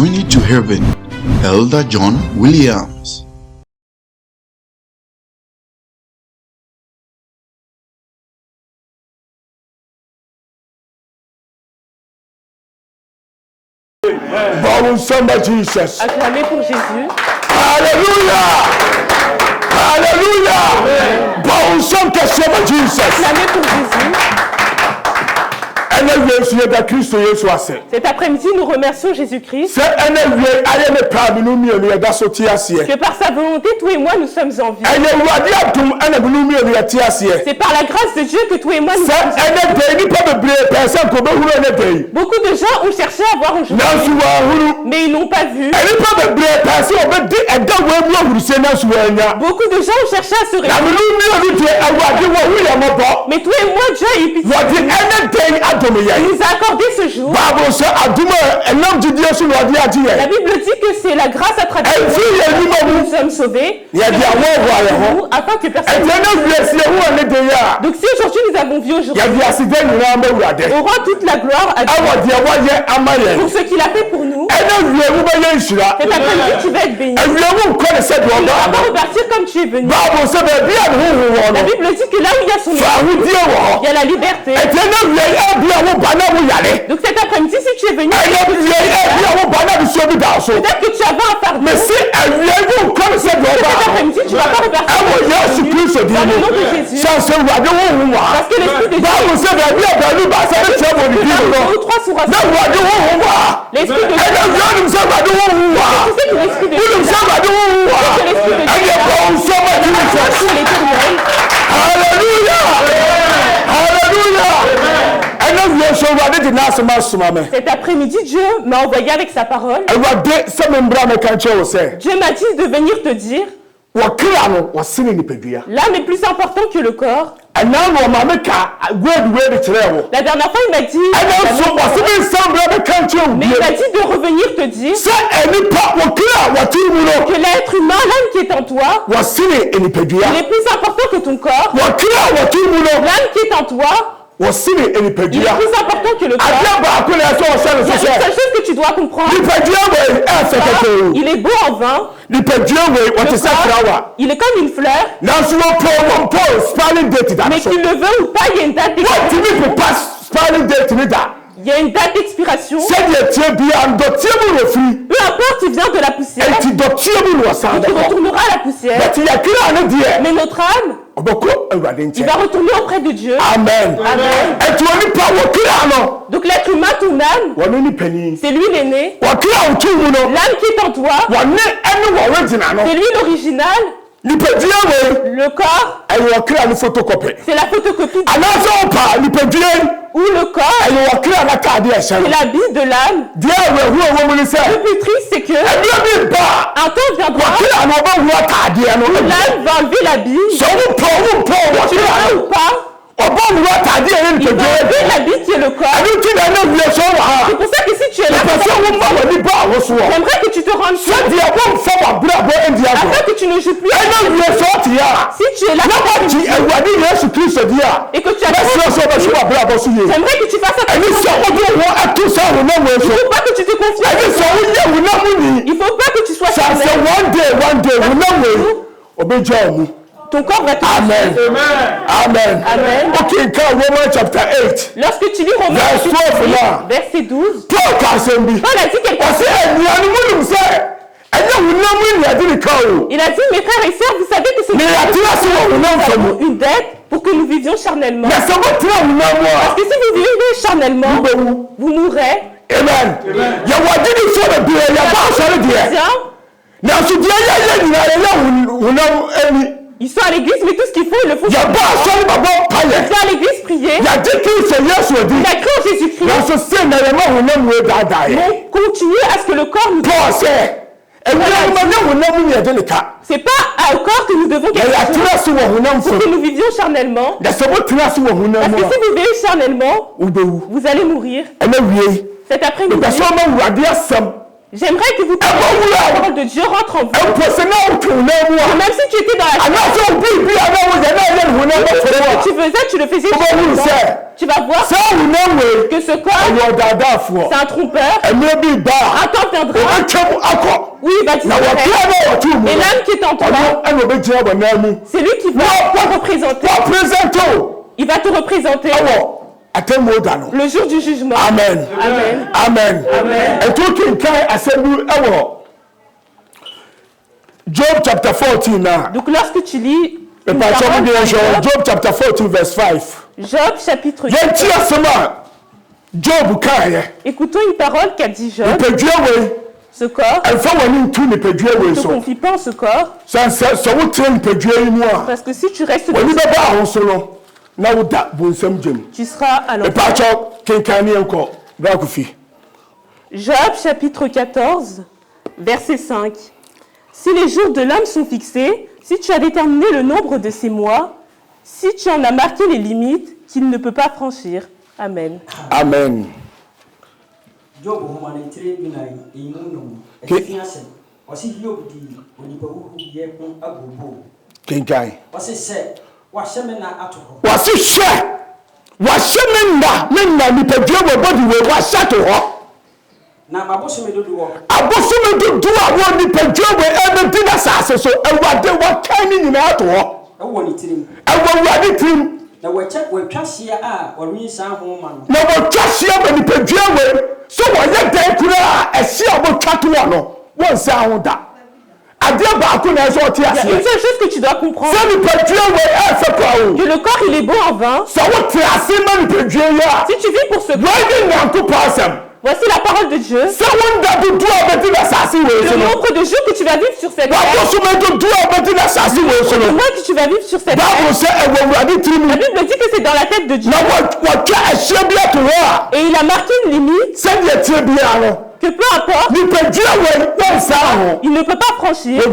Journey to Heaven, Elder John Williams. Bon, somebody Jesus. Acclamez pour Jésus. Alléluia. Alléluia. Bon, somebody Jesus. Acclamez pour Jésus. Cet après-midi, nous remercions Jésus-Christ que par sa volonté, toi et moi, nous sommes en vie. C'est par la grâce de Dieu que toi et moi, nous sommes en vie. Beaucoup de gens ont cherché à voir aujourd'hui, mais ils n'ont pas vu. Beaucoup de gens ont cherché à se réveiller. Mais toi et moi, Dieu a eu pitié. Il nous a accordé ce jour. La Bible dit que c'est la grâce à travers nous nous sommes sauvés. Afin que personne ne. Donc si aujourd'hui nous avons vu aujourd'hui, on rend toute la gloire à Dieu pour ce qu'il a fait pour nous. Cet après-midi tu vas être béni. Tu ne vas pas repartir comme tu es venu. La Bible dit que là où il y a son esprit, il y a la liberté. Donc cet après-midi, si tu es venu, peut-être que tu avais un fardeau. Cet après-midi, tu ne vas pas repartir. Dans le nom de Jésus. Parce que l'esprit de Dieu. L'esprit de Dieu. Cet après-midi, Dieu m'a envoyé avec sa parole. Dieu m'a dit de venir te dire l'âme est plus important que le corps. La dernière fois, il m'a dit mais il m'a dit de revenir te dire que l'être humain, l'âme qui est en toi, il est plus important que ton corps. L'âme qui est en toi, il est plus important que le corps. Il y a une seule chose que tu dois comprendre. Il est beau en vain. Il est comme une fleur. Mais qu'il le veut ou pas, il y a une date d'expiration. Il y a une date d'expiration. Peu importe, il vient de la poussière. Et tu retourneras à la poussière. Mais notre âme, il va retourner auprès de Dieu. Amen. Amen. Donc l'être humain, ton âme, c'est lui l'aîné. L'âme qui est en toi, c'est lui l'original. Le corps, c'est la photocopie. Ou le corps, c'est l'habit de l'âme. Le plus triste, c'est que un temps viendra où l'âme va enlever l'habit. Tu le veux ou pas, il va enlever l'habit qui est le corps. C'est pour ça que si tu es là, j'aimerais que tu te rendes compte afin que tu ne joues plus. Si tu es là et que tu as j'aimerais que tu fasses attention. Il ne faut pas que tu te confies. Il ne faut pas que tu sois ton corps va te Amen. Amen. Amen. Okay, Romains chapter 8. Lorsque tu lis Romains chapitre 8, verset 12, Paul a dit quelque chose. Il a dit, mes frères et sœurs, vous savez que c'est une dette pour que nous vivions charnellement. Parce que si vous vivez charnellement, vous mourrez. Amen. Ils sont à l'église, mais tout ce qu'il faut, ils le font. Ils sont à l'église prier. Il a cru en Jésus-Christ. Mais continuez à ce que le corps nous c'est pas à un corps que nous devons quelque chose pour que nous vivions charnellement. Parce que si vous vivez charnellement, vous allez mourir. Cet après-midi, J'aimerais que vous puissiez la parole de Dieu rentre en vous. Et même si tu étais dans la chambre, ce que tu faisais, tu le faisais chez toi. Tu vas voir que ce corps, c'est un trompeur. Un temps viendra. Oui, il va disparaître. Et l'âme qui est en toi, c'est lui qui va te représenter. Il va te représenter. Le jour du jugement. Amen. Amen. Amen. Amen. Et tout quelqu'un a celui Job chapter 14 now. Donc lorsque tu lis Job chapter 14 verse 5. Job chapitre 4. Job Écoutons une parole qu'a dit Job. Ce corps, ne te confie pas en ce corps. Parce que si tu restes tu seras à l'enfer. Job chapitre 14, verset 5. Si les jours de l'homme sont fixés, si tu as déterminé le nombre de ses mois, si tu en as marqué les limites qu'il ne peut pas franchir. Amen. Amen. Na abosome dodo a wo ni pedwowe e be na sase so ewade wa kan ni nyina to ho ewo ni tirim ewade tirim na we twa hia a ori san ho ma no na wo twa hia be ni pedwowe so wo ye dan kura a hia bo twa to no won sa ho da ade ba ko na so ti ase. Une seule chose que tu dois comprendre, que le corps il est beau en vain. So wo ti ase ma ni pedwowe ya si tu vis pour ce corps. Voici la parole de Dieu. Le nombre de jours que tu vas vivre sur cette terre. Le mois que tu vas vivre sur cette terre. La Bible dit que c'est dans la tête de Dieu. Et il a marqué une limite. Que peu importe, il ne peut pas franchir.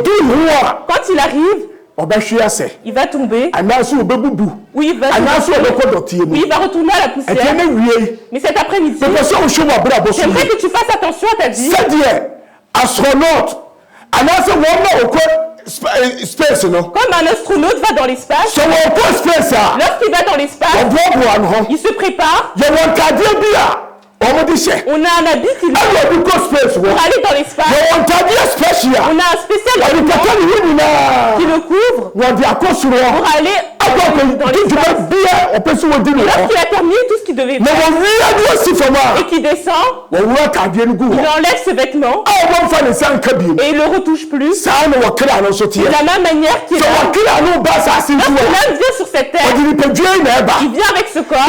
Quand il arrive, il va tomber. Oui, il va retourner à la poussière. Mais cet après-midi, j'aimerais que tu fasses attention à ta vie. Comme un astronaute va dans l'espace, lorsqu'il va dans l'espace, il se prépare. On a un habit qui pour aller dans l'espace. On a un spécial qui le couvre pour aller dans l'espace. Et lorsqu'il a terminé tout ce qu'il devait faire et qu'il descend, il enlève ses vêtements et il ne le retouche plus. De la même manière qu'il lorsque l'homme vient sur cette terre, il vient avec ce corps.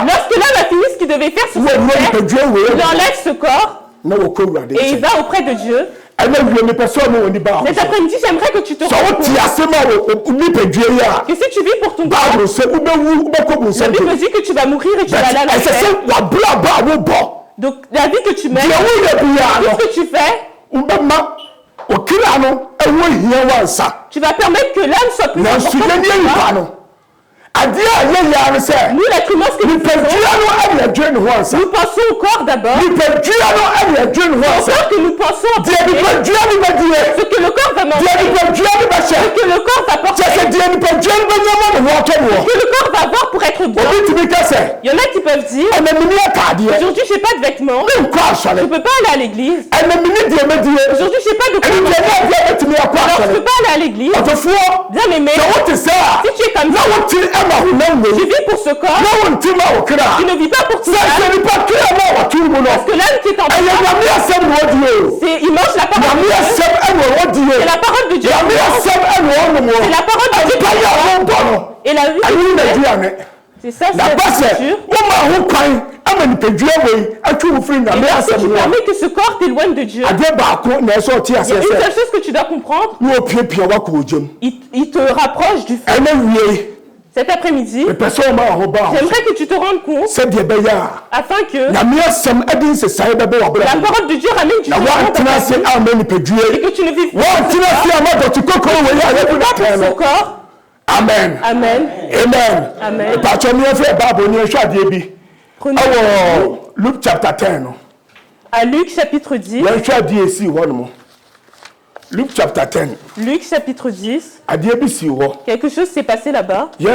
Lorsque l'homme a fini ce qu'il devait faire sur cette terre, il enlève ce corps et il va auprès de Dieu. Cet après-midi, j'aimerais que tu te rends compte que si tu vis pour ton corps, la Bible dit que tu vas mourir et tu vas aller à l'enfer. Donc la vie que tu mènes, tout ce que tu fais, tu vas permettre que l'âme soit plus importante. Nous, l'être humain, ce que nous faisons, nous pensons au corps d'abord. Au corps que nous pensons à ce que le corps va manger, ce que le corps va porter, ce que le corps va avoir pour être bien. Il y en a qui peuvent dire, aujourd'hui je n'ai pas de vêtements, je ne peux pas aller à l'église. Aujourd'hui je n'ai pas de quoi, alors je ne peux pas aller à l'église. Bien aimé, si tu es comme ça, tu vis pour ce corps, tu ne vis pas pour tout ça. Parce que l'âme qui est en toi, il mange la parole de Dieu. C'est la parole de Dieu. C'est la parole de Dieu. Et la vie, c'est ça, c'est la scripture. Et tu permets que ce corps t'éloigne de Dieu. Il y a une seule chose que tu dois comprendre. Il te rapproche du feu. Cet après-midi, j'aimerais que tu te rendes compte afin que la parole de Dieu ramène du changement et que tu ne vives pas pour son corps. Amen. Amen. Amen. Amen. Prenons Luke chapter 10. À Luc chapitre 10. Luke chapter 10. Luc chapitre 10. Quelque chose s'est passé là-bas. Il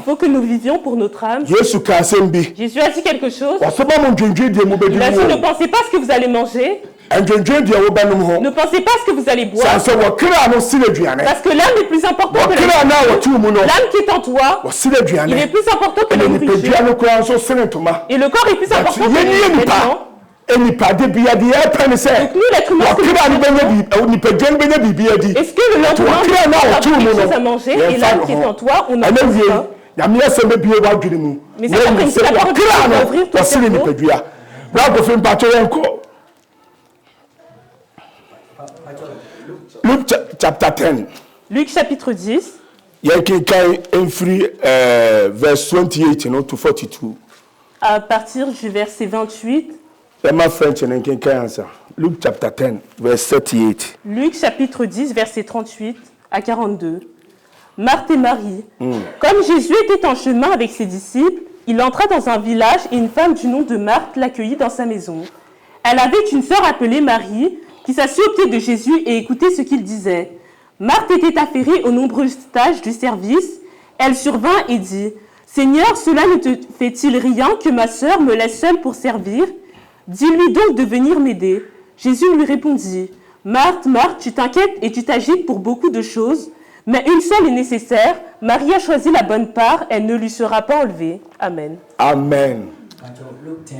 faut que nous vivions pour notre âme. Jésus a dit quelque chose. Il a dit ne pensez pas ce que vous allez manger. Ne pensez pas ce que vous allez boire. Parce que l'âme est plus importante que la nourriture. L'âme qui est en toi, il est plus important que la nourriture. Et le corps est plus important que les vêtements. Donc nous, l'être humain, est-ce que le lendemain, on a quelque chose à manger et l'âme qui est en toi, on a pas. Mais c'est après que la parole de Dieu va ouvrir ton cerveau. Luke chapter 10. Luc chapitre 10. Verse 28 to 42. À partir du verset 28. Luke chapter 10, verse 38. Luc chapitre 10, verset 38 à 42. Marthe et Marie. Comme Jésus était en chemin avec ses disciples, il entra dans un village et une femme du nom de Marthe l'accueillit dans sa maison. Elle avait une sœur appelée Marie qui s'assit aux pieds de Jésus et écoutait ce qu'il disait. Marthe était affairée aux nombreuses tâches du service. Elle survint et dit, « Seigneur, cela ne te fait-il rien que ma sœur me laisse seule pour servir ? Dis-lui donc de venir m'aider. » Jésus lui répondit, « Marthe, Marthe, tu t'inquiètes et tu t'agites pour beaucoup de choses, mais une seule est nécessaire. Marie a choisi la bonne part, elle ne lui sera pas enlevée. » Amen. Amen. Luke 10,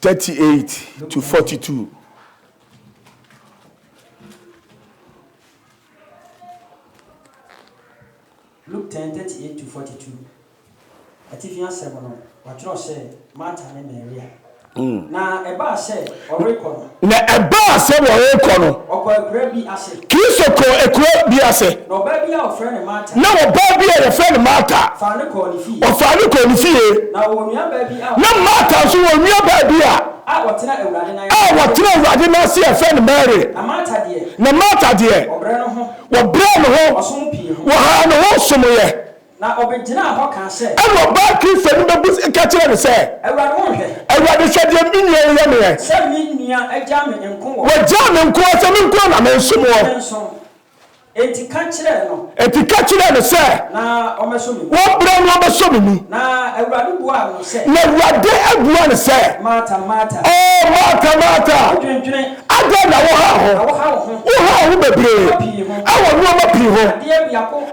38 to 42. Luke 10, 38 to 42. Atifian semono, watro se Martha ne Maria. Na eba se oreko no. Na eba se oreko no. Okwa ekura bi ase. Kristo ko ekura bi ase. Na oba bi a ofre ne Martha. Na oba bi a ofre ne Martha. Fa ne ko ni fi. O fa ne ko ni fi. Na onua ba bi a. Na Martha so onua ba bi a. A watena ewrade na. A watena ewrade na se efre ne Mary. Na Martha de. Na Martha de. Obre no ho. Wo bre no ho. Osom pi ho. Wo ha no ho somoye. Na obegina ho kan se. E wo ba Kristo ni bebu ka kire ne se. Ewrade wo hwe. Ewrade hwe de mi nua ye me. Se mi nua agya me nko wo. Wo ja me nko se mi nko na me nsomo. Enti ka kire no. Enti ka kire ne se. Na omeso mi. Wo bra no omeso mi. Na ewrade bua no se. Na ewrade abua ne se. Martha. Oh Martha. Dwendwene. Ada na wo ha ho. Wo ha ho bebre. Awo no ma pi ho.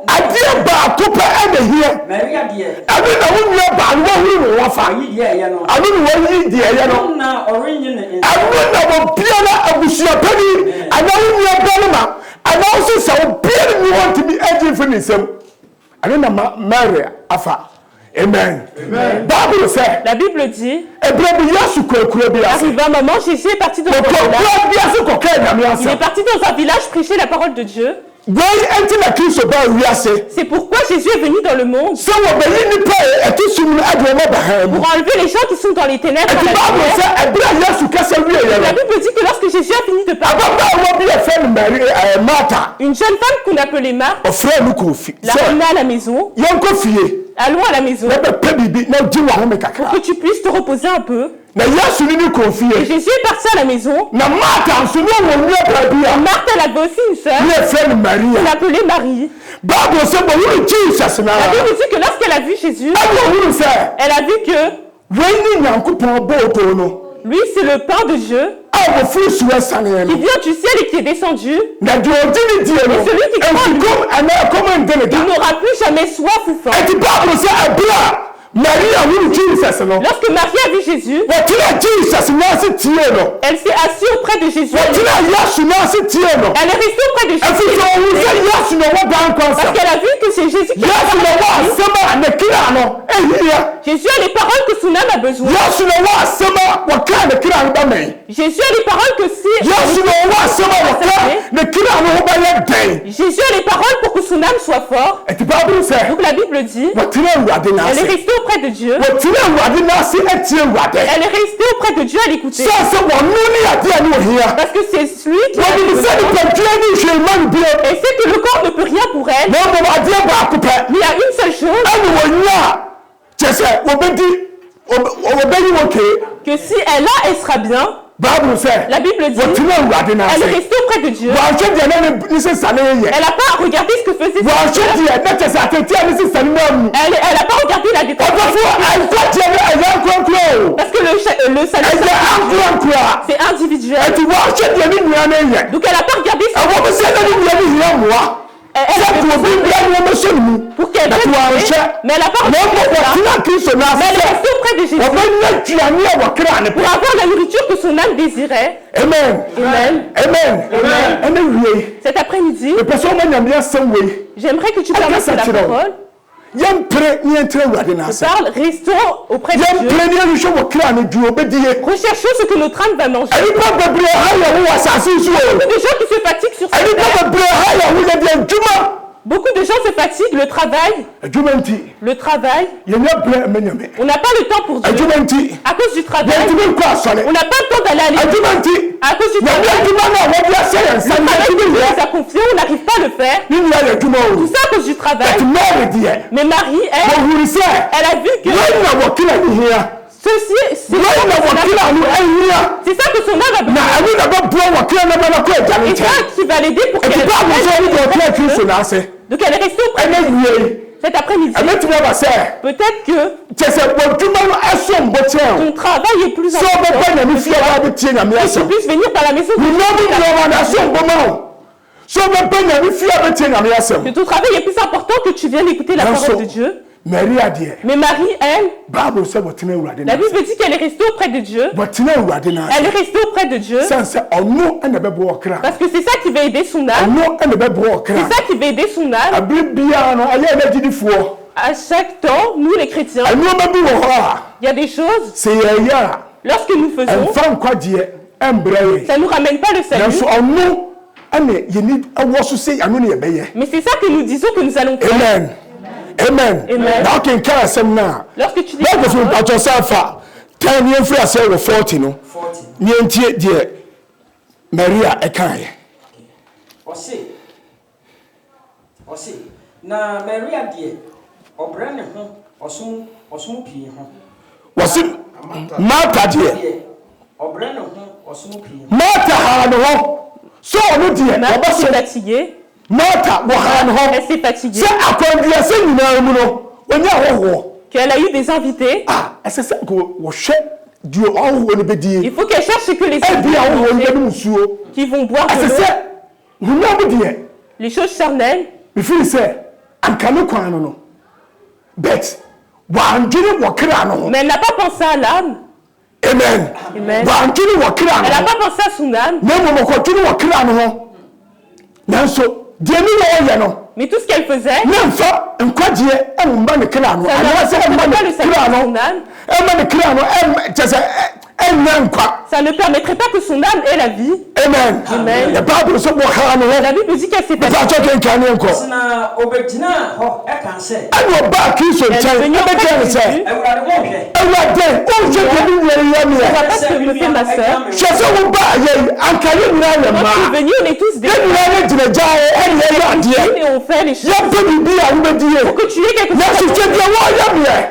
Ade ba ko pa ade hie. Maria de. Ade na wo nua ba no hu no wo fa. Yi de ye no. Ade no wo yi de ye no. Na orinyi ne. Ade na wo bia na abusua pani. Ana wo nua ba no ma. Ana wo se sa wo bia ni want to be agent for nisem. Ade na Mary afa. Amen. Bible say. La Bible dit. Arriva un moment, Jésus est parti dans un village. Il est parti dans un village prêcher la parole de Dieu. C'est pourquoi Jésus est venu dans le monde. Pour enlever les gens qui sont dans les ténèbres. La Bible dit que lorsque Jésus a fini de parler, une jeune femme qu'on appelait Marthe l'a ramenée à la maison. Allons à la maison pour que tu puisses te reposer un peu. Et Jésus est parti à la maison. Marthe, elle avait aussi une sœur. Elle l'appelait Marie. La Bible dit que lorsqu'elle a vu Jésus, elle a vu que lui, c'est le pain de Dieu qui vient du ciel et qui est descendu. Et celui qui croit en lui, il n'aura plus jamais soif ou faim. Lorsque Marie a vu Jésus, elle s'est assise auprès de Jésus. Elle est restée auprès de Jésus. Parce qu'elle a vu que c'est Jésus qui Jésus a les paroles que son âme a besoin. Jésus a les paroles que si Jésus a les paroles pour que son âme soit forte. Donc la Bible dit, elle est restée auprès de Dieu. Elle est restée auprès de Dieu à l'écouter. Parce que c'est lui qui a besoin. Et c'est que le corps ne peut rien pour elle. Mais il y a une seule chose. Que si elle a, elle sera bien. La Bible dit, elle est restée auprès de Dieu. Elle n'a pas regardé ce que faisait Dieu. Elle n'a pas regardé la détresse. Parce que le salut, c'est individuel. Donc elle n'a pas regardé ce que pour qu'elle vienne, mais elle n'a pas regardé ça. Mais elle est restée auprès de Jésus pour avoir la nourriture que son âme désirait. Amen. Cet après-midi, j'aimerais que tu permettes la parole. Je parle, restons auprès de Dieu. Recherchons ce que notre âme va manger. Il y a beaucoup de gens qui se fatiguent sur cette terre. Beaucoup de gens se fatiguent, le travail. On n'a pas le temps pour Dieu. À cause du travail. On n'a pas le temps d'aller à l'église. À cause du travail. Sa confiance, on n'arrive pas à le faire. Tout ça à cause du travail. Mais Marie, elle a vu que ceci, c'est ça que son âme a besoin. Et ça qui va l'aider pour qu'elle donc elle est restée auprès de Dieu cet après-midi. Peut-être que ton travail est plus important que tu puisses venir dans la maison de Dieu. Que ton travail est plus important que tu viennes écouter la parole de Dieu. Mais Marie, elle, la Bible dit qu'elle est restée auprès de Dieu. Elle est restée auprès de Dieu. Parce que c'est ça qui va aider son âme. C'est ça qui va aider son âme. À chaque temps, nous les chrétiens, il y a des choses, lorsque nous faisons, ça ne nous ramène pas le salut. Mais c'est ça que nous disons que nous allons faire. Amen. Lorsque tu dis Maria ekaye. Na Maria die obrane ho osum pii ho. Wasi Martha die obrane ho osum pii. Martha ha no ho. So no die Martha est fatiguée. Martha wo ha no ho. Elle s'est fatiguée. C'est akwandua se nyina mu no. Onya ho. Qu'elle a eu des invités. C'est ça que wo hwe Dieu en ho ne be die. Il faut qu'elle cherche ce que les qui vont boire de l'eau. Les choses charnelles. Mais elle n'a pas pensé à l'âme. Amen. Elle n'a pas pensé à son âme. Mais tout ce qu'elle faisait, ça ne permettrait pas que son âme ait la vie. Amen. Amen. La Bible dit qu'elle s'est passée. Elle est venue auprès de Jésus. On voit pas ce que me fait ma soeur. Quand tu es venu, on est tous des et on fait les choses. Faut que tu aies quelque chose.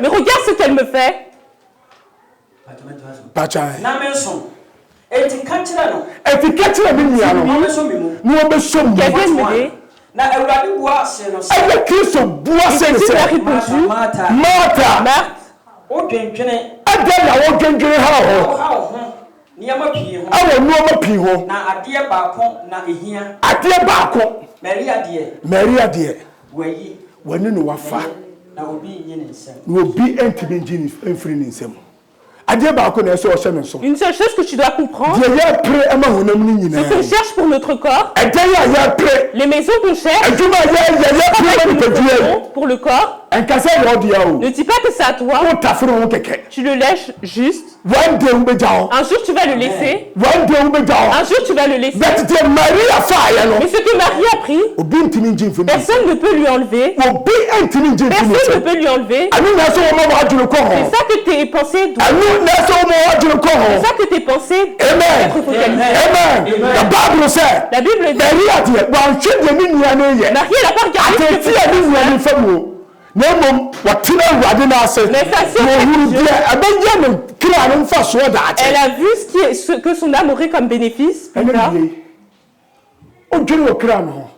Mais regarde ce qu'elle me fait. Qu'elle vienne m'aider. Jésus lui a répondu, Marthe, Maria die wani no wafa na obi entime ngini mfiri ni nsem ade ba ko na so ohye no so. Une seule chose que tu dois comprendre, ce qu'on cherche pour notre corps, les maisons qu'on cherche pour le corps, ne dis pas que c'est à toi, tu le lèches juste. Un jour tu vas le laisser. Un jour tu vas le laisser. Mais ce que Marie a pris, personne ne peut lui enlever. Personne ne peut lui enlever. C'est ça que tes pensées doivent. C'est ça que tes pensées doivent être focalisées. La Bible dit, Marie, elle n'a pas regardé ce que faisait mais elle a vu ce que son âme aurait comme bénéfice plus tard.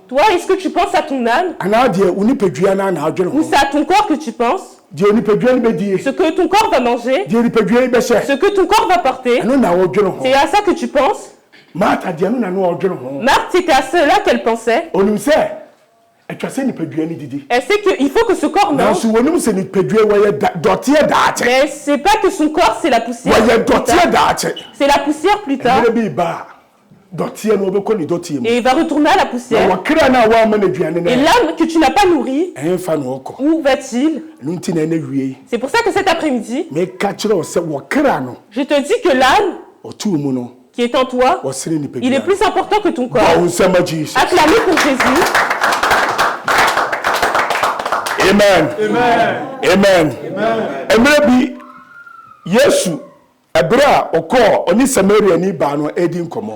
Toi, est-ce que tu penses à ton âme ou c'est à ton corps que tu penses? Ce que ton corps va manger, ce que ton corps va porter, c'est à ça que tu penses. Marthe, c'était à cela qu'elle pensait. Elle sait qu'il faut que ce corps mange. Mais c'est pas que son corps c'est la poussière. C'est la poussière plus tard. Et il va retourner à la poussière. Et l'âme que tu n'as pas nourrie, où va-t-il? C'est pour ça que cet après-midi, je te dis que l'âme qui est en toi, il est plus important que ton corps. Acclamez pour Jésus. Amen. Amen. Amen. Yesu.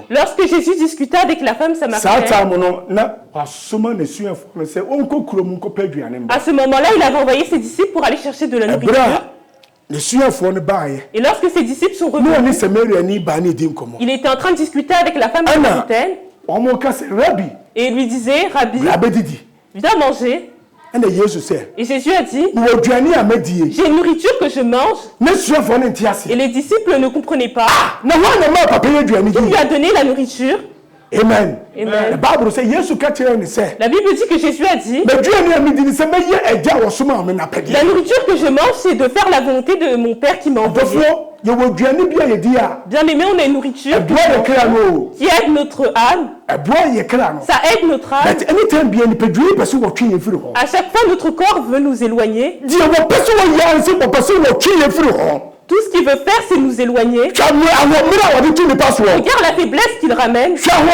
Lorsque Jésus discuta avec la femme samaritaine, à ce moment-là, il avait envoyé ses disciples pour aller chercher de la nourriture. Et lorsque ses disciples sont revenus, il était en train de discuter avec la femme samaritaine. Et il lui disait, Rabbi, viens manger. Et Jésus a dit, j'ai une nourriture que je mange. Et les disciples ne comprenaient pas. Qui lui a donné la nourriture? Amen. Amen. La Bible dit que Jésus a dit, la nourriture que je mange, c'est de faire la volonté de mon Père qui m'a envoyé. Bien aimé, on a une nourriture qui aide notre âme. Ça aide notre âme. À chaque fois, notre corps veut nous éloigner. Tout ce qu'il veut faire, c'est nous éloigner. Regarde la faiblesse qu'il ramène. Regarde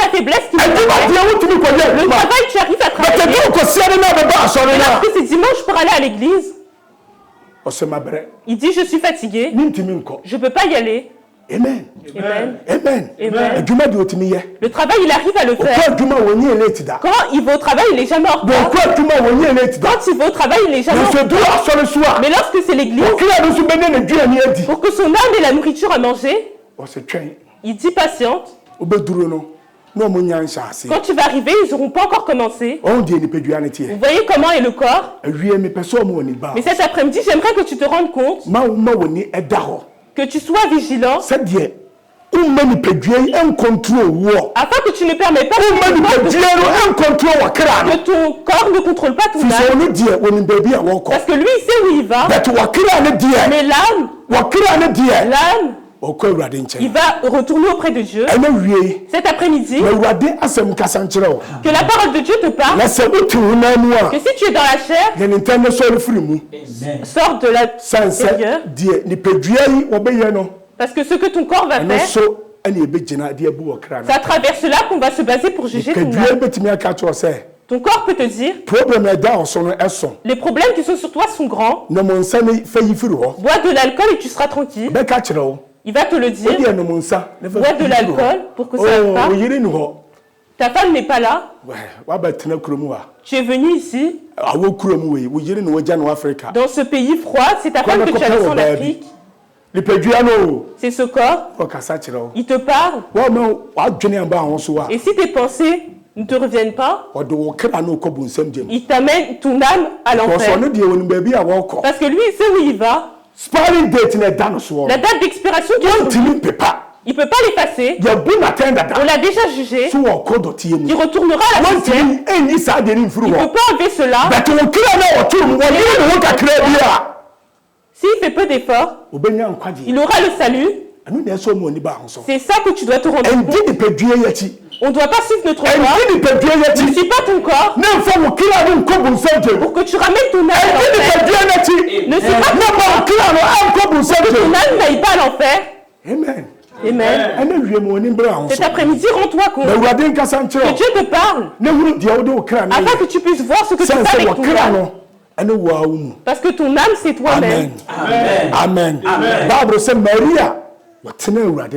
la faiblesse qu'il ramène. Le travail, tu arrives à travailler. Et lorsque c'est dimanche pour aller à l'église, il dit, je suis fatigué. Je ne peux pas y aller. Amen. Amen. Amen. Amen. Le travail, il arrive à le faire. Quand il va au travail, il n'est jamais en retard. Quand il va au travail, il n'est jamais en retard. Mais lorsque c'est l'église, pour que son âme ait la nourriture à manger, il dit patiente. Quand tu vas arriver, ils n'auront pas encore commencé. Vous voyez comment est le corps? Mais cet après-midi, j'aimerais que tu te rendes compte, que tu sois vigilant, afin que tu ne permets pas que ton corps ne contrôle pas ton âme. Parce que lui, il sait où il va. Mais l'âme, il va retourner auprès de Dieu. Cet après-midi, que la parole de Dieu te parle, que si tu es dans la chair, sors de l'intérieur. Parce que ce que ton corps va faire, c'est à travers cela qu'on va se baser pour juger ton âme. Ton corps peut te dire, les problèmes qui sont sur toi sont grands. Bois de l'alcool et tu seras tranquille. Il va te le dire. Bois de l'alcool pour que ça ne parte. Ta femme n'est pas là. Tu es venu ici. Dans ce pays froid, c'est ta femme que tu as laissée en Afrique. C'est ce corps. Il te parle. Et si tes pensées ne te reviennent pas, il t'amène ton âme à l'enfer. Parce que lui, il sait où il va. La date d'expiration, il ne peut pas l'effacer. On l'a déjà jugé. Il retournera à la poussière. Il ne peut pas enlever cela. S'il fait peu d'efforts, il aura le salut. C'est ça que tu dois te rendre compte. On ne doit pas suivre notre corps. Ne suis pas ton corps. Pour que tu ramènes ton âme à l'enfer. Ne suis pas ton corps. Pour que ton âme n'aille pas à l'enfer. Amen. Amen. Cet après-midi, rends-toi compte que Dieu te parle afin que tu puisses voir ce que tu fais avec ton âme. Parce que ton âme, c'est toi-même. Amen. Amen.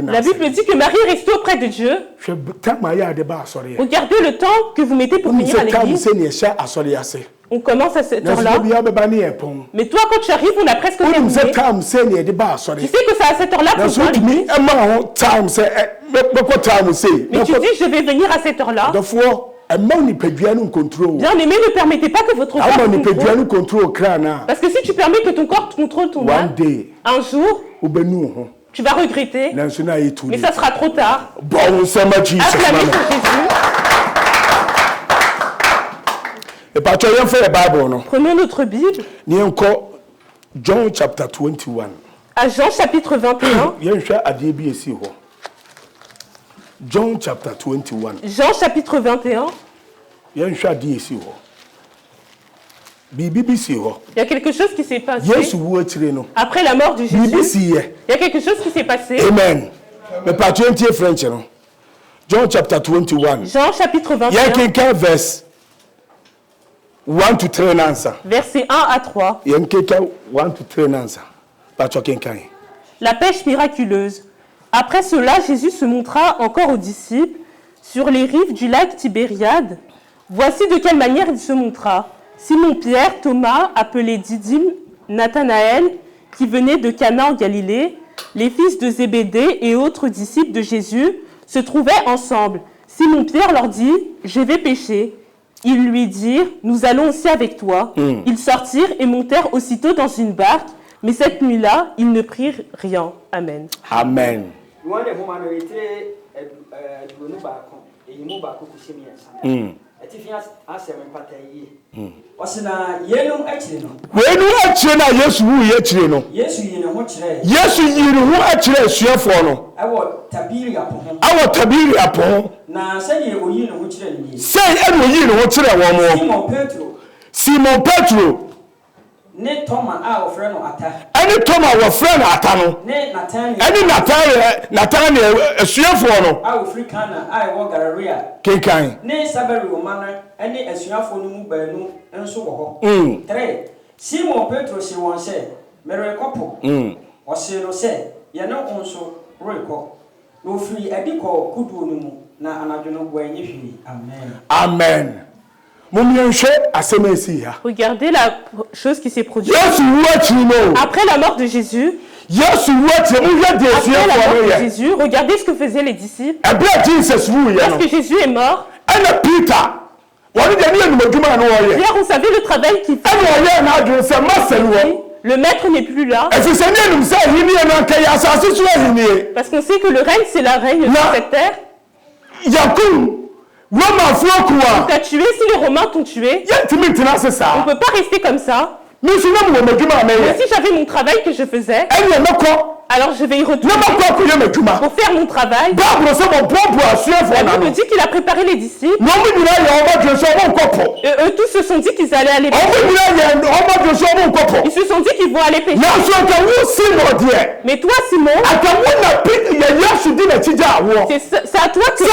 La Bible dit que Marie est restée auprès de Dieu. Regardez le temps que vous mettez pour venir à l'église. On commence à cette heure-là. Mais toi, quand tu arrives, on a presque terminé. Tu sais que c'est à cette heure-là qu'on doit l'église. Mais tu dis, je vais venir à cette heure-là. Bien aimé, ne permettez pas que votre corps contrôle. Parce que si tu permets que ton corps contrôle ton âme, un jour, tu vas regretter, mais ça sera trop tard. Acclamez pour Jésus. Prenons notre Bible. John chapter 21. À Jean chapitre 21. John chapter 21. Jean chapitre 21. Il y a quelque chose qui s'est passé. Après la mort de Jésus, il y a quelque chose qui s'est passé. Amen. John chapter 21. Jean chapitre 21. Verset 1 à 3. La pêche miraculeuse. Après cela, Jésus se montra encore aux disciples sur les rives du lac Tibériade. Voici de quelle manière il se montra. Simon-Pierre, Thomas, appelé Didyme, Nathanaël, qui venait de Cana en Galilée, les fils de Zébédée et autres disciples de Jésus se trouvaient ensemble. Simon-Pierre leur dit « Je vais pêcher ». Ils lui dirent « Nous allons aussi avec toi ». Ils sortirent et montèrent aussitôt dans une barque, mais cette nuit-là, ils ne prirent rien. Amen. Amen. Simon Petro. Ne Thomas a ofre no ata. Any Thomas wa friend ata no. Ne Nathanael. Any Nathanael asuafo no. A ofri Kana a wo Galilea. Kenkan. Ne Sabari Romana any asuafo no mu baanu enso wo ho. 3. Simon Petro se won se merekopo. O se no se ye no onso reko. No free adiko kudu no mu na anadwo no bo anyi hwi. Amen. Amen. Regardez la chose qui s'est produite. Après la mort de Jésus, regardez ce que faisaient les disciples. Lorsque Jésus est mort, hier on savait le travail qu'il faisait. Le maître n'est plus là. Parce qu'on sait que le règne, c'est la règne sur cette terre. On t'a tué, si les Romains t'ont tué, on ne peut pas rester comme ça. Mais si j'avais mon travail que je faisais, alors je vais y retourner pour faire mon travail. La Bible dit qu'il a préparé les disciples. Et eux tous se sont dit qu'ils allaient aller pêcher. Ils se sont dit qu'ils vont aller pêcher. Mais toi, Simon, c'est à toi que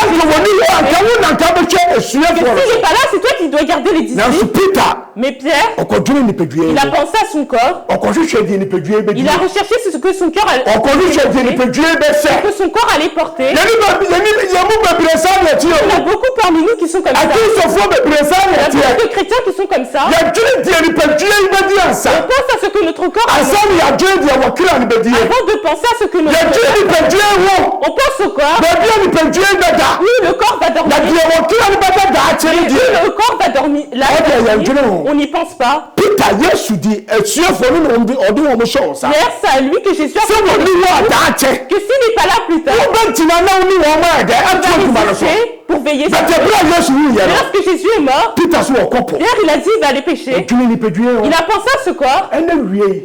s'il n'est pas là, c'est toi qui dois garder les disciples. Mais Pierre, il a pensé à son corps. Il a recherché ce que son cœur allait porter. Il y a beaucoup parmi nous qui sont comme ça. Il y a beaucoup de chrétiens qui sont comme ça. On pense à ce que notre corps a. Avant de penser à ce que notre corps. On pense au corps. Oui, le corps va dormir. Oui, le corps va dormir. Là, on n'y pense pas. Hier, c'est à lui que Jésus a dit que s'il n'est pas là plus tard, il va résister pour veiller sur Mais lorsque Jésus est mort, Pierre il a dit il va aller pécher. Il a pensé à ce corps.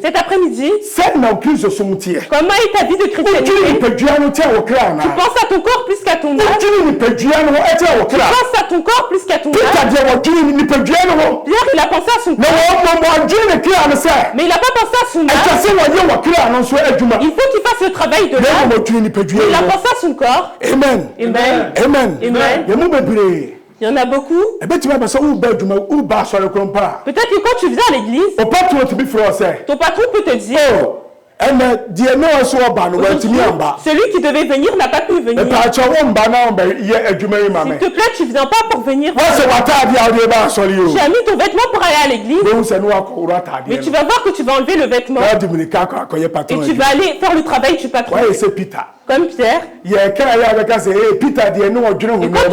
Cet après-midi, comment est ta vie de chrétienté? Tu penses à ton corps plus qu'à ton âme. Tu penses à ton corps plus qu'à ton âme. Pierre il a pensé à son corps. Mais il n'a pas pensé à son âme. Il faut qu'il fasse le travail de l'âme. Il a pensé à son corps. Amen. Amen. Amen. Amen. Il y en a beaucoup. Peut-être que quand tu viens à l'église, ton patron peut te dire celui qui devait venir n'a pas pu venir. S'il te plaît, tu ne viens pas pour venir. Tu as mis ton vêtement pour aller à l'église. Mais tu vas voir que tu vas enlever le vêtement. Et tu vas aller faire le travail du patron. Comme Pierre. Et quand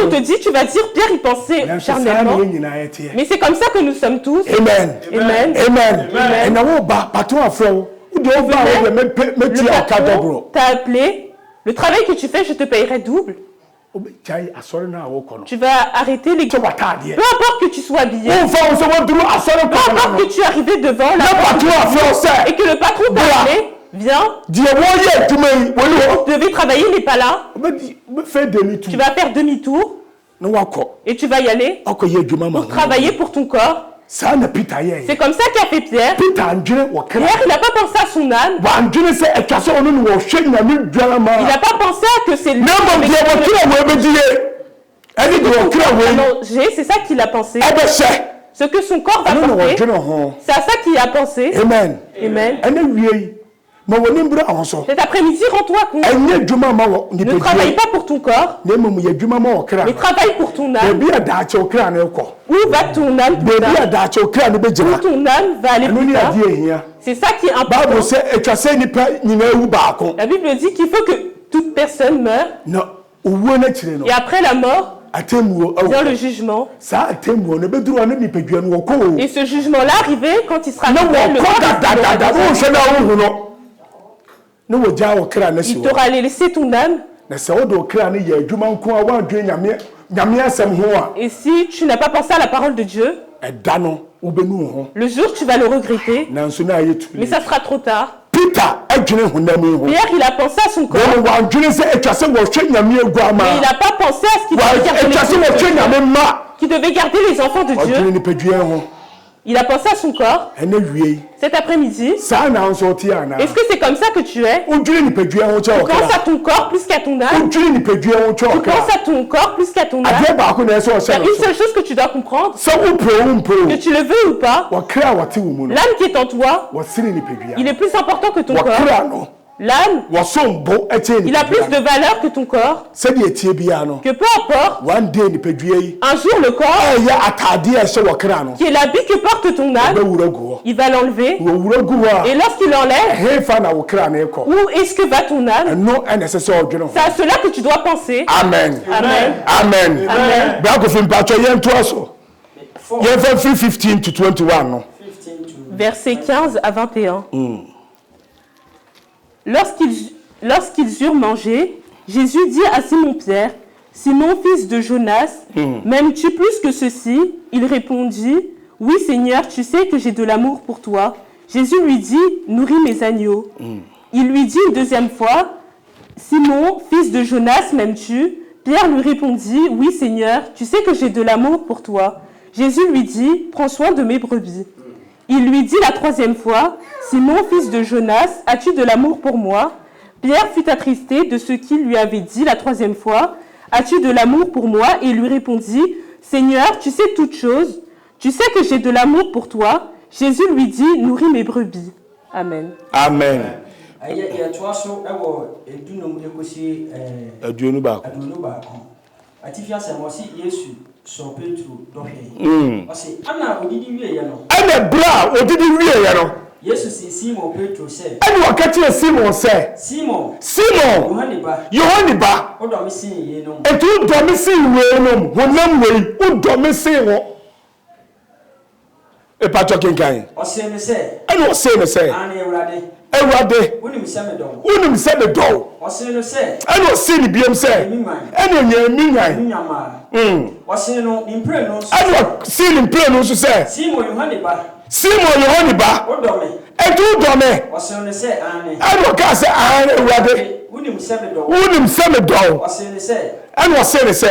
on te dit, tu vas dire Pierre il pensait charnellement. Mais c'est comme ça que nous sommes tous. Amen. Amen. Amen. Le patron t'a appelé. Le travail que tu fais, je te payerai double. Tu vas arrêter les... Peu importe que tu sois habillé. Peu importe que tu es arrivé devant la porte et que le patron t'a appelé. Viens. Vous devez travailler, il n'est pas là. Tu vas faire demi-tour. Et tu vas y aller pour travailler pour ton corps. C'est comme ça qu'a fait Pierre. Pierre, il n'a pas pensé à son âme. Il n'a pas pensé à que c'est lui. C'est ça qu'il a pensé. Ce que son corps va porter. C'est à ça qu'il a pensé. Amen. Amen. Cet après-midi, rends-toi compte. Ne travaille pas pour ton corps, mais travaille pour ton âme. Où va ton âme plus tard? Où ton âme va aller plus tard? C'est ça qui est important. La Bible dit qu'il faut que toute personne meure. Et après la mort, vient le jugement. Et ce jugement-là arrivé quand il sera arrivé, il t'aura laissé ton âme. Et si tu n'as pas pensé à la parole de Dieu, le jour tu vas le regretter, mais ça sera trop tard. Pierre, il a pensé à son corps, mais il n'a pas pensé à ce qu'il devait garder les enfants de Dieu. Il a pensé à son corps. Cet après-midi. Est-ce que c'est comme ça que tu es? Tu penses à ton corps plus qu'à ton âme? Tu penses à ton corps plus qu'à ton âme? Il y a une seule chose que tu dois comprendre. Que tu le veux ou pas, l'âme qui est en toi, il est plus important que ton corps. L'âme, il a plus de valeur que ton corps. Que peu importe, un jour le corps, qui est l'habit que porte ton âme, il va l'enlever. Et lorsqu'il l'enlève, où est-ce que va ton âme? C'est à cela que tu dois penser. Amen. Amen. Amen. Amen. 15 to 21. Versets 15 à 21. Lorsqu'ils eurent mangé, Jésus dit à Simon-Pierre, « Simon, fils de Jonas, m'aimes-tu plus que ceci ?» Il répondit, « Oui, Seigneur, tu sais que j'ai de l'amour pour toi. » Jésus lui dit, « Nourris mes agneaux. » Il lui dit une deuxième fois, « Simon, fils de Jonas, m'aimes-tu » Pierre lui répondit, « Oui, Seigneur, tu sais que j'ai de l'amour pour toi. » Jésus lui dit, « Prends soin de mes brebis. » Il lui dit la troisième fois, « Simon, fils de Jonas, as-tu de l'amour pour moi ?» Pierre fut attristé de ce qu'il lui avait dit la troisième fois, « As-tu de l'amour pour moi ?» Et il lui répondit, « Seigneur, tu sais toutes choses. Tu sais que j'ai de l'amour pour toi. » Jésus lui dit, « Nourris mes brebis. » Amen. Amen. Simon said, Simon, Yohane ba. Etu do me sin we no, wonam we, u do me sin wo. E pa to kenkan. O se me say. Ewurade. Unim sɛ medɔ. Unim sɛ medɔ. Ɔsene no sɛ. Ɛna ɔsi ne biam sɛ. Ɛna ɔnya mi nwan. Ɔsene no impre no. Ɛna ɔsi ne impre no nso sɛ. Simon Yohane ba. Simon Yohane ba. Wodɔ me. Ɛdu dɔ me. Ɔsene no sɛ ane. Ɛna ɔka sɛ ane Ewurade. Unim sɛ medɔ. Unim sɛ medɔ. Ɔsene no sɛ. Ɛna ɔsi ne sɛ.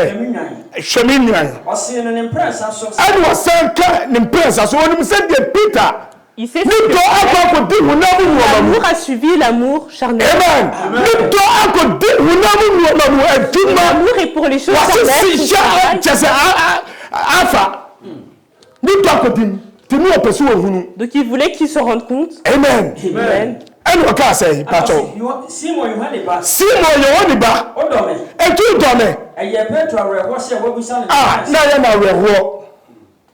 Hwɛ me nwan. Ɔsene no ne mprɛnsa so. Ɛna ɔsɛn ka ne mprɛnsa so wɔnim sɛ deɛ Peter. Il sait l'amour a suivi l'amour charnel. L'amour est pour les choses charnelles. Donc il voulait qu'il se rende compte. Amen. Amen. Simon Yohane ba. Simon Yohane ba. Odome. Etu dome. Eye Petro awerɛhoɔ sɛ wabusa ne. Na yɛ na awerɛhoɔ.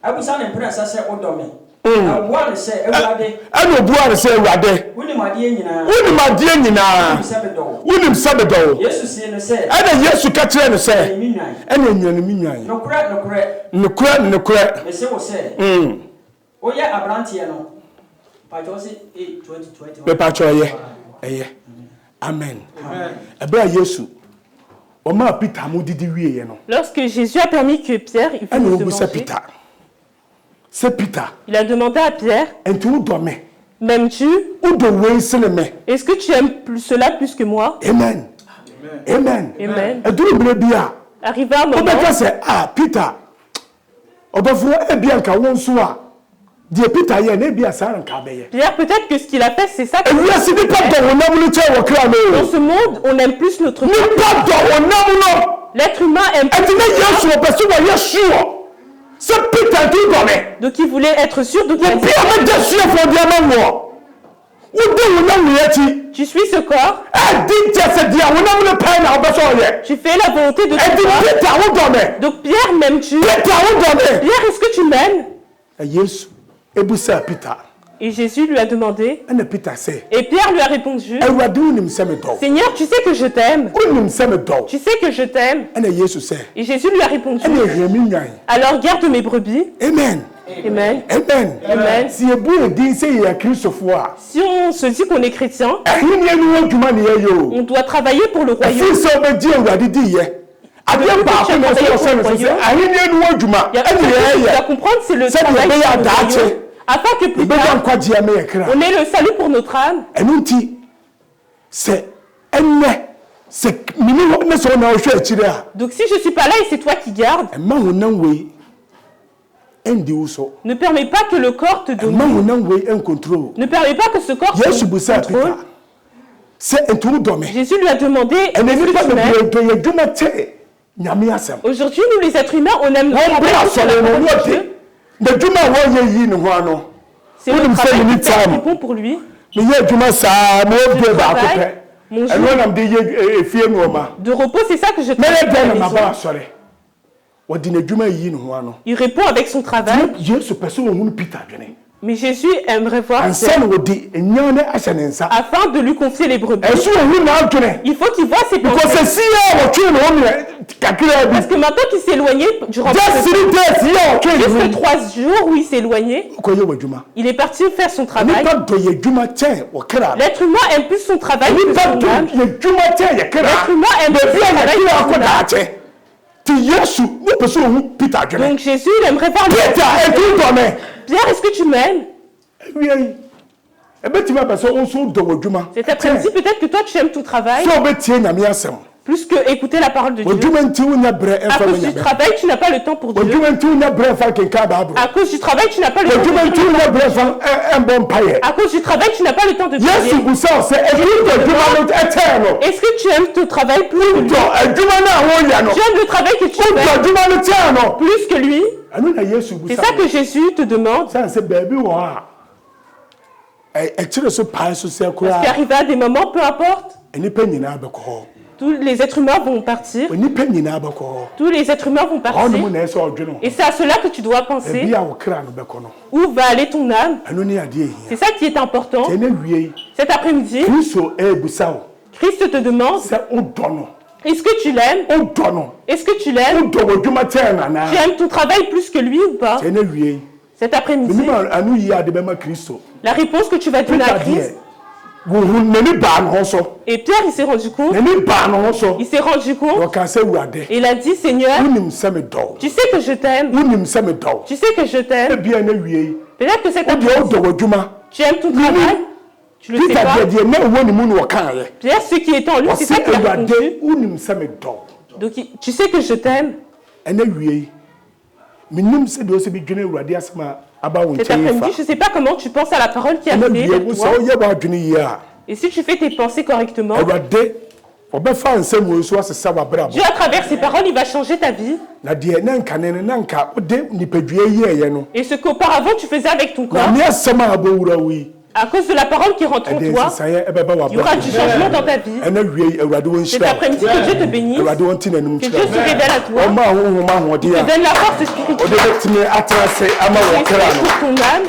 Abusa ne mprɛnsa sɛ odome. Ɛna obuare sɛ Ewurade. Wonim adeɛ nyinaa. Wonim sɛ medɔ wo. Ɛna Yesu ka kyerɛ no sɛ. Ɛna enwia no mi nwan. Nokorɛ. Mese wo sɛ. Woyɛ abranteɛ no. Pacho se 2020. Bepatcho ɛyɛ. Amen. Ɛbra Yesu. Ɔma Peter mo didi wiye no. Lorsque Jésus a permis que Pierre il puisse manger. C'est Peter. Il a demandé à Pierre. M'aimes-tu? Est-ce que tu aimes cela plus que moi? Amen. Amen. Amen. Arrivé un moment. Peter. Pierre, peut-être que ce qu'il a fait, c'est ça. Dans ce monde, on aime plus notre corps. L'être humain aime plus. Donc il voulait être sûr de quoi. Tu suis ce corps. Tu fais la volonté de ton corps. Donc Pierre, m'aimes-tu? Pierre, est-ce que tu m'aimes? Et Jésus lui a demandé. Et Pierre lui a répondu. Seigneur, tu sais que je t'aime. Tu sais que je t'aime. Et Jésus lui a répondu. Alors garde mes brebis. Amen. Amen. Amen. Amen. Si on se dit qu'on est chrétien, on doit travailler pour le royaume. Il y a comprendre, c'est le travail pour le royaume. Afin que plus tard, on ait le salut pour notre âme. Donc si je ne suis pas là et c'est toi qui gardes, ne permets pas que le corps te domine. Ne permets pas que ce corps te contrôle. Jésus lui a demandé, aujourd'hui, nous les êtres humains, on aime le travail. C'est le travail qui est bon pour lui. De repos, c'est ça que je travaille. Il répond avec son travail. Mais Jésus aimerait voir afin de lui confier les brebis. Il faut qu'il voit ses pensées. Parce que maintenant qu'il s'est éloigné durant juste 3 jours où il s'est éloigné, il est parti faire son travail. L'être humain aime plus son travail que son âme. L'être humain aime plus son travail que son âme. Donc Jésus, il aimerait voir Pierre, est-ce que tu m'aimes? Cet après-midi, peut-être que toi, tu aimes ton travail plus que écouter la parole de Dieu. À cause du travail, tu n'as pas le temps pour Dieu. À cause du travail, tu n'as pas le temps pour Dieu. À cause du travail, tu n'as pas le temps de prier. Est-ce que tu aimes ton travail plus que lui? Tu aimes le travail que tu fais plus que lui? C'est ça que Jésus te demande. Parce qu'arrivé à des moments, peu importe, tous les êtres humains vont partir. Tous les êtres humains vont partir. Et c'est à cela que tu dois penser. Où va aller ton âme? C'est ça qui est important. Cet après-midi, Christ te demande, est-ce que tu l'aimes? Est-ce que tu l'aimes? Tu aimes ton travail plus que lui ou pas? Cet après-midi, la réponse que tu vas donner à Christ, Et Pierre, il s'est rendu compte. Il s'est rendu compte. Et il a dit, Seigneur, tu sais que je t'aime. Tu sais que je t'aime. Peut-être que c'est ta tu aimes ton travail. Tu le sais pas. Pierre, ce qui est en lui, c'est ça qu'il a répondu. Donc, tu sais que je t'aime. Cet après-midi, je ne sais pas comment tu penses à la parole qui a été vers toi. Et si tu fais tes pensées correctement, Dieu, à travers ces paroles, il va changer ta vie. Et ce qu'auparavant tu faisais avec ton corps, à cause de la parole qui rentre en toi, il y aura du changement dans ta vie. Cet après-midi, que Dieu te bénisse, que Dieu se révèle à toi, te donne la force spirituelle, pour ton âme.